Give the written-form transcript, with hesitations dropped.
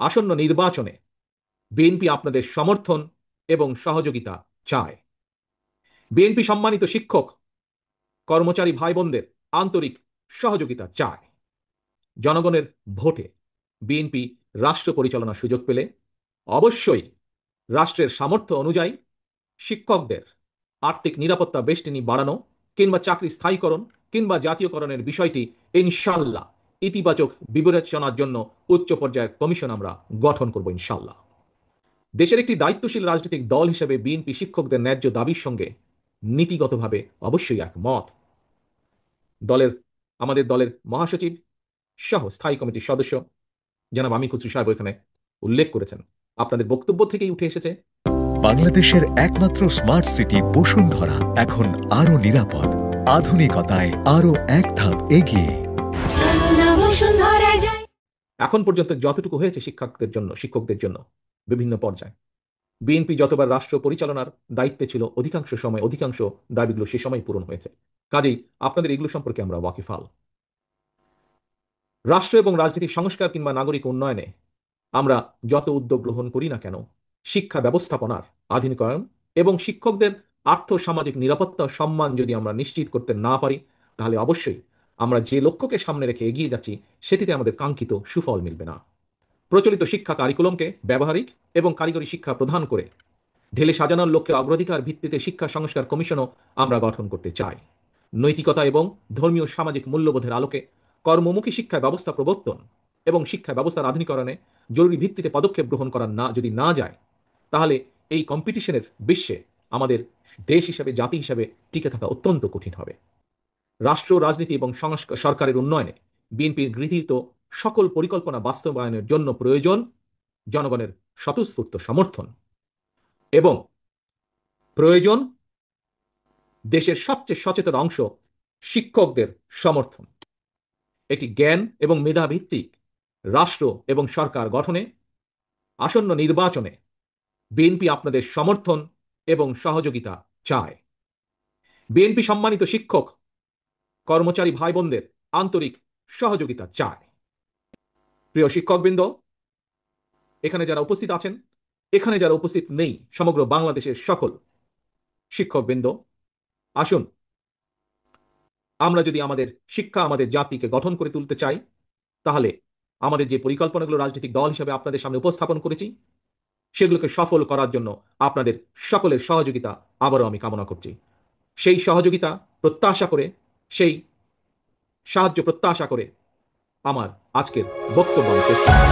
আসন্ন নির্বাচনে বিএনপি আপনাদের সমর্থন এবং সহযোগিতা চায়। বিএনপি সম্মানিত শিক্ষক কর্মচারী ভাই বোনদের আন্তরিক সহযোগিতা চায়। জনগণের ভোটে বিএনপি রাষ্ট্র পরিচালনার সুযোগ পেলে অবশ্যই রাষ্ট্রের সামর্থ্য অনুযায়ী শিক্ষকদের আর্থিক নিরাপত্তা বেষ্টনী বাড়ানো কিংবা চাকরি স্থায়ীকরণ কিংবা জাতীয়করণের বিষয়টি ইনশাল্লাহ ইতিবাচক বিবেচনার জন্য উচ্চ পর্যায়ের কমিশন আমরা গঠন করব ইনশাল্লাহ। দেশের একটি দায়িত্বশীল রাজনৈতিক দল হিসেবে বিএনপি শিক্ষকদের ন্যায্য দাবির সঙ্গে নীতিগতভাবে অবশ্যই একমত। আমাদের দলের মহাসচিব সহ স্থায়ী কমিটির সদস্য জনাব আমির খসরু সাহেব এখানে উল্লেখ করেছেন, আপনাদের বক্তব্য থেকেই উঠে এসেছে বাংলাদেশের একমাত্র স্মার্ট সিটি বসুন্ধরা এখন আরো নিরাপদ, আধুনিকতায় আরো এক ধাপ এগিয়ে। এখন পর্যন্ত যতটুকু হয়েছে শিক্ষকদের জন্য বিভিন্ন পর্যায়ে বিএনপি যতবার রাষ্ট্র পরিচালনার দায়িত্বে ছিল অধিকাংশ সময় অধিকাংশ দাবিগুলো সে সময় পূরণ হয়েছে। কাজেই আপনাদের এগুলো সম্পর্কে আমরা ওয়াকিফাল। রাষ্ট্র এবং রাজনৈতিক সংস্কার কিংবা নাগরিক উন্নয়নে আমরা যত উদ্যোগ গ্রহণ করি না কেন, শিক্ষা ব্যবস্থাপনার আধুনিকায়ন এবং শিক্ষকদের আর্থ সামাজিক নিরাপত্তা ও সম্মান যদি আমরা নিশ্চিত করতে না পারি, তাহলে অবশ্যই আমরা যে লক্ষ্যকে সামনে রেখে এগিয়ে যাচ্ছি সেটিতে আমাদের কাঙ্ক্ষিত সুফল মিলবে না। প্রচলিত শিক্ষা কারিকুলামকে ব্যবহারিক এবং কারিগরি শিক্ষা প্রদান করে ঢেলে সাজানোর লক্ষ্যে অগ্রাধিকার ভিত্তিতে শিক্ষা সংস্কার কমিশনও আমরা গঠন করতে চাই। নৈতিকতা এবং ধর্মীয় সামাজিক মূল্যবোধের আলোকে কর্মমুখী শিক্ষা ব্যবস্থা প্রবর্তন এবং শিক্ষা ব্যবস্থার আধুনিকরণে জরুরি ভিত্তিতে পদক্ষেপ গ্রহণ করা যদি না যায়, তাহলে এই কম্পিটিশনের বিশ্বে আমাদের দেশ হিসাবে জাতি হিসাবে টিকে থাকা অত্যন্ত কঠিন হবে। রাষ্ট্র রাজনীতি এবং সরকারের উন্নয়নে বিএনপির গৃহীত সকল পরিকল্পনা বাস্তবায়নের জন্য প্রয়োজন জনগণের স্বতঃস্ফূর্ত সমর্থন এবং প্রয়োজন দেশের সবচেয়ে সচেতন অংশ শিক্ষকদের সমর্থন। এটি জ্ঞান এবং মেধা ভিত্তিক রাষ্ট্র এবং সরকার গঠনে আসন্ন নির্বাচনে বিএনপি আপনাদের সমর্থন এবং সহযোগিতা চায়। বিএনপি সম্মানিত শিক্ষক কর্মচারী ভাই বোনদের আন্তরিক সহযোগিতা চায়। প্রিয় শিক্ষকবৃন্দ, এখানে যারা উপস্থিত আছেন, এখানে যারা উপস্থিত নেই, সমগ্র বাংলাদেশের সকল শিক্ষকবৃন্দ, আসুন আমরা যদি আমাদের শিক্ষা আমাদের জাতিকে গঠন করে তুলতে চাই, তাহলে আমাদের যে পরিকল্পনাগুলো রাজনৈতিক দল হিসেবে আপনাদের সামনে উপস্থাপন করেছি সেগুলোকে সফল করার জন্য আপনাদের সকলের সহযোগিতা আবারও আমি কামনা করছি। সেই সহযোগিতা প্রত্যাশা করে, সেই সাহায্য প্রত্যাশা করে আমার আজকের বক্তব্য শেষ করছি।